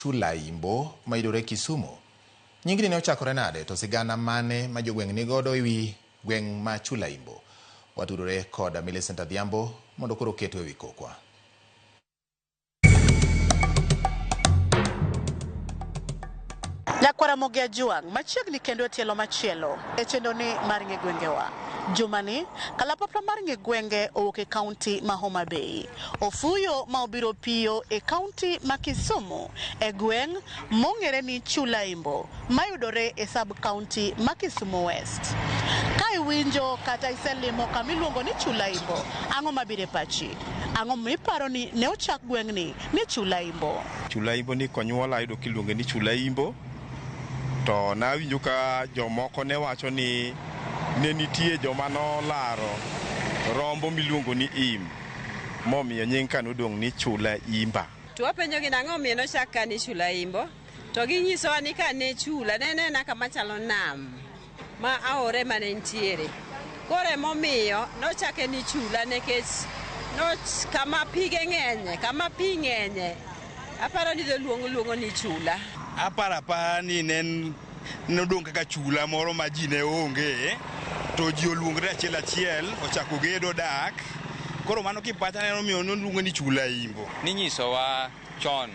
Chula Imbo mayudore Kisumu. Nyingni ne ochakore nade to sigana mane ma jogweng' ni godo ewi gweng' ma Chula Imbo. Watudore kod Millicent Adhiambo mondo koro keto ewi kokwa. Nyakwara Mogia Juang machiegni kendo tielo machielo e chendo ni mar ng'e gwengewa. Jumani kalapapla mar ng'e gwenge owuok e kaunti ma Homa Bay. Ofuyo ma obiro piyo e kaunti ma Kisumu e gweng' mong'ere ni Chula Imbo mayudore e sub kaunti ma Kisumu West. Ka iwinjo kata iselimo kamiluongo ni Chula Imbo, ang'o mabiro e pachi? Ang'o miparo ni ne ochak gweng'ni ni Chula Imbo? Chula Imbo ni konyuola ayudo kiluonge ni Chula Imbo. To nawinjo ka jomoko ne wacho ni ne nitie joma nolaro rombo miluongo ni im momiyo nying ka nodong' ni Chula Imba. To wapenjogi nang'o omiyo nochak ka ni Chula Imbo, to ginyisowa ni ka ne chula ne nena kama chalo nam ma aore mane ntiere. Koro emomiyo nochake ni chula nikech kama pige ng'enye, kama pi ng'enye, aparo ni luongo ni chula. Apara ni nen nodong' kaka chula moro ma ji ne onge, to ji oluongre achiel ochako gedo dak. Koro mano kipacha ne omiyo noluongo ni Chula Imbo. Ninyisowa chon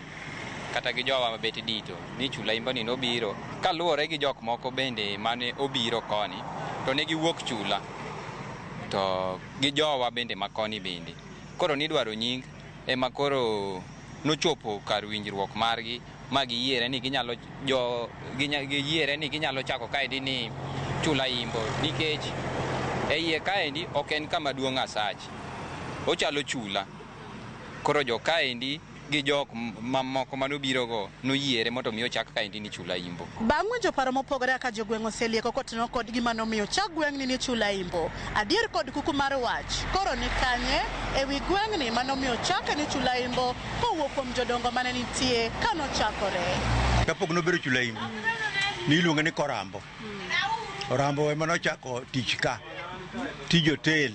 kata gi jowa mabet dito ni Chula Imbo ni nobiro kaluwore gi jok moko bende mane obiro koni to ne giwuok chula to gi jowa bende makoni bende. Koro nidwaro nying ema koro nochopo kar winjruok margi ma giyiere ni ginyalo chako kaendi ni Chula Imbo nikech e iye kaendi ok en kama duong' asachi, ochalo chula. Koro jo kaendi gi jok mamoko manobirogo noyiere mondo mi ochak kaendi ni Chula Imbo. Bang' winjo paro mopogore aka jogweng' oselieko kotenore kod gima nomiyo chak gweng'ni ni Chula Imbo, adier kod kuku mar wach koro ni kanye ewi gweng'ni manomiyo chake ni Chula Imbo kowuok kuom jodongo mane nitie kanochakore. Kapok nobiro Chula Imbo niluonge ni Korambo. Orambo ema nochako tich ka, tij hotel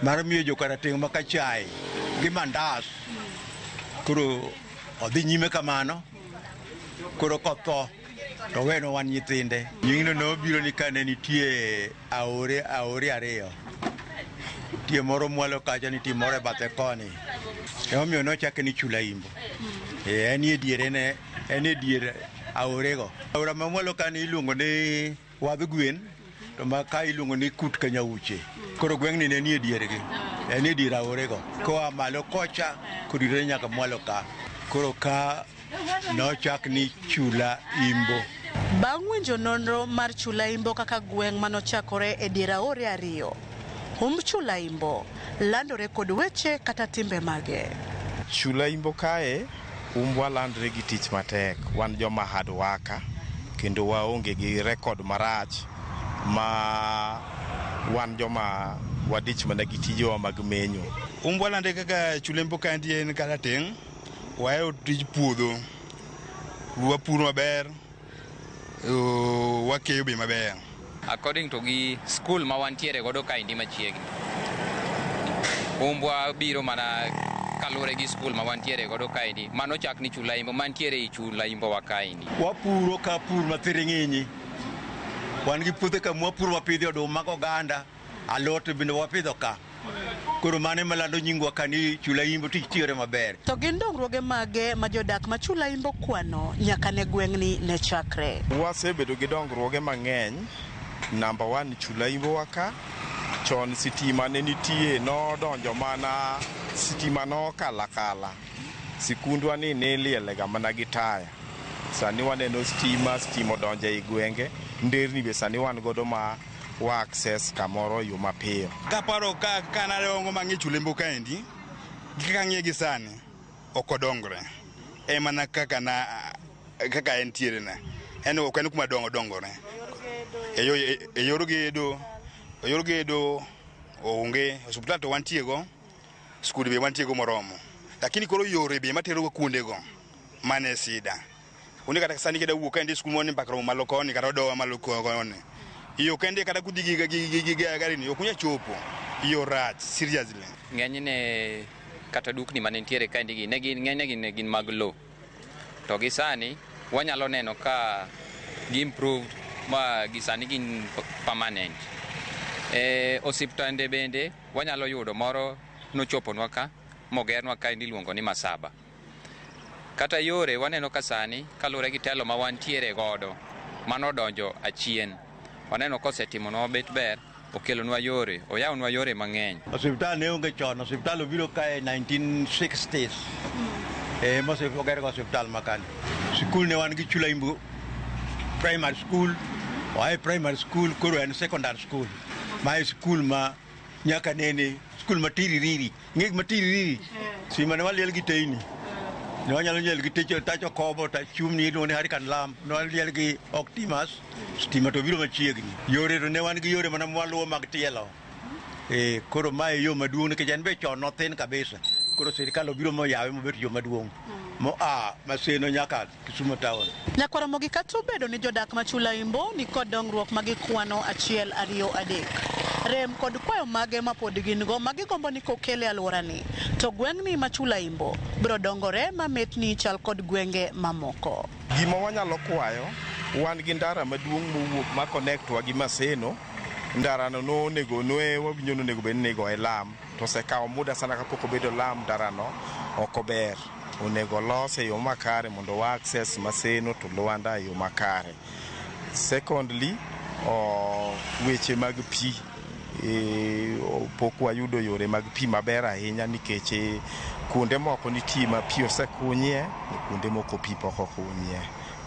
mar miyo jokarateng' maka chai gi mandas. Koro odhi nyime kamano, koro kotho to weno wan nyithinde. Nyingno nobiro ni kane nitie aore ariyo, nitie moro mwalo kacha, nitie moro e bathe koni. Emomiyo nochake ni Chula Imbo. En e dier aorego. Aora ma mwalo kani iluongo ni Wadh Gwen, to ma ka iluongo ni Kut Kanyauche. Koro gweng'ni ne nie diergi, en e dier aorego. Koa malo kocha kodire nyaka mwalo ka. Koro ka nochak ni Chula Imbo. Bang' winjo nonro mar Chula Imbo kaka gweng' manochakore e dier aore ariyo, Chula Imbo landore kod weche kata timbe mage. Chula Imbo kae umbwa landre gi tich matek. Wan joma hard worker kendo waonge gi rekod marach ma wan joma wadich mana gi tijowa mag menyo. Umbwa lande kaka Chula Imbo kandi en karateng', wayo tij puodho, wapuro maber, wakeyo be maber. According to gi school ma wantiere godo kaendi machiegni, umbwa biro mana kalure gi school ma wantiere godo kaendi mano chak ni Chula Imbo mantiere i Chula Imbo wa kaendi. Wapuro ka pur mathiring'inyi, wan gi puothe ka mwapuro wapidho oduma oganda, alot bende wapidho ka. Koro mane malando nyingwa ka ni Chula Imbo tich tiyore maber. To gin dongruoge mage ma jodak ma Chula Imbo kwano nyaka ne gweng'ni ne chakre. Wasebedo gi dongruoge mang'eny. Number 1 Chula Imbo wa ka. Chon sitima ne nitie, nodonjo mana sitima no kala. Sikundwa ni ne lielega mana gi taya. Sani waneno stima odonjo e gwenge. Nderni be sani wan godo ma wa access kamoro yo mapiyo. Kaparo ka nalongo mang'e Chula Imbo kaendi, kaka ng'e gi sani okodongre. Mana kaka entiere na. En ok en kuma dongore. E yor gedo onge, osuptal to wantiego, skud be wantiego moromo. Lakini koro yore be matero kuondego mane sida. Une kata sani keda wuok kaendi skul moni mpaka malo koni kata odowa malo koni. Iyo kende kata kudhi gi gari ni okunya chopo. Iyo rach seriously. Ng'enyne kata dukni mane ntiere kaendi gi ne gin mag low. to gi sani wanyalo neno ka gi improved ma gi sani gin permanent. Osiptande bende wanyalo yudo moro nochoponwa ka mogernwa ka iluongo ni Masaba. Kata yore waneno ka sani kalure gi telo ma wantiere godo mano donjo achien. Waneno kosetimonwa bet ber okelonwa yore, oyawnwa yore mang'eny. Osiptal ne onge chon, osiptal obiro kae 1960s. Mose oger go osiptal makani. Skul ne wan gi Chulaimbo primary school, oae primary school koro en secondary school. Ma skul ma nyaka nene, skul matiririri. Ng'ik matiririri. Sima ne waliel gi teini. Ne wanyalo liel gi techo tacho kobo ta chumni no ne Hurricane Lam, ne waliel gi Optimus, stima to biro machiegni. Yore to ne wan gi yore mana mwaluwo mag tielo. Koro mae yo maduong' nikech en be chon nothin kabisa. Koro sirikal obiro moyawe mobet yo maduong'. Maseno nyaka Kisumu town. Nyakwaramogi kata obedo ni jodak ma Chulaimbo ni kod dongruok magi kwano 1, 2, 3. Rem kod kwayo mage ma pod gin go magi gombo ni kokele alworani. To gweng'ni ma Chulaimbo biro dongore ma metni chal kod gwenge mamoko. Gima wanyalo kwayo, wan gi ndara maduong' mowuok ma connectwa gi Maseno. Ndarano no nego noe wabinyo nego ben nego e Lam. To se kawo muda sana kapok obedo Lam ndarano ok ober. Onego lose yo makare mondo wa access Maseno to Luanda yo makare. Secondly, weche mag pi pok wayudo yore mag pi maber ahinya nikech kuonde moko nitie ma pi osekunyie, kuonde moko pi pok okunyie.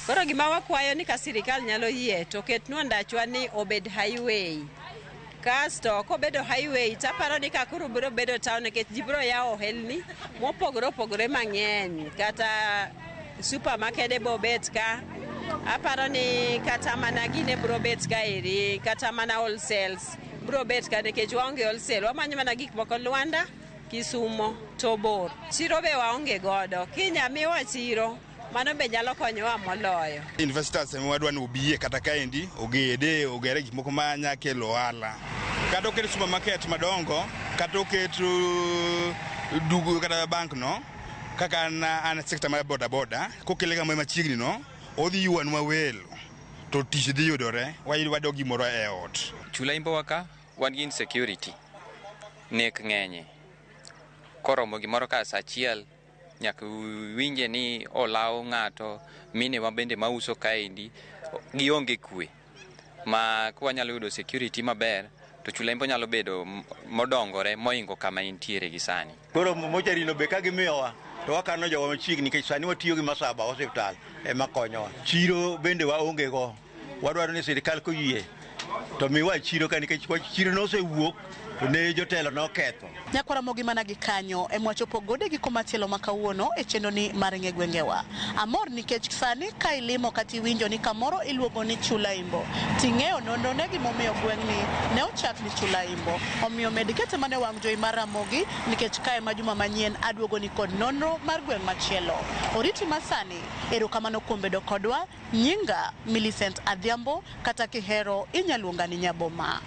Koro gima wakwayo ni ka sirikal nyalo yie to ketnwa ndachwa ni obed highway. Kasto kobedo highway taparo ni kakuru biro bedo town nikech ji biro yawo ohelni mopogore mang'eny, kata supermarket bo bet ka. Aparo ni kata mana gine biro bet ka eri, kata mana wholesales biro bet ka nikech waonge wholesale. Wamanyo mana gik moko Luanda, Kisumo to bor. Chiro be waonge godo. Kinyamiwa chiro mano be nyalo konyowa moloyo. Investors wadwa ni obiye kata kaendi ogede ogere gik moko manya kelo ohala. Kata oketo supermarket madongo, kata oketo dugu kata bank no, kaka an sector mar boda kokele kama machiegni no, odhi yuanwa welo to tich dhi yudore, wayudo gimoro e ot. Chulaimbo waka wan gi insecurity nek ng'enye. Koromo gimoro ka sa achiel nyaka winje ni olaw ng'ato, mine wa bende mauso kaendi gionge kwe. Ma kwanyalo yudo security maber to Chulaimbo nyalo bedo modongore moingo kama intiere gi sani. Koro mocherino be ka gimiyowa to wakano jowa machiegni nikech sani watiyo gi Masaba hospital ema konyowa. Chiro bende waonge go. Wadwaro ni sirikal koyie to miwa chiro ka nikech chiro nosewuok to ne jotelo noketho. Nyakwaramogi mana gi kanyo e mwachopo gode gi komachielo makawuono e chenro ni mar ng'e gwengewa. Amor nikech sani ka ilimo kati winjo ni kamoro iluongo ni Chulaimbo. Ting'eyo nono ne gimomiyo gweng'ni ne ochak ni Chulaimbo. Omiyo med kete mane wang' jowi mar Ramogi nikech kae ma juma manyien aduogo ni kod nonro mar gweng' machielo. Oriti masani erokamano kuom bedo kodwa. Nyinga Millicent Adhiambo kata kihero inyaluonga ni Nyaboma.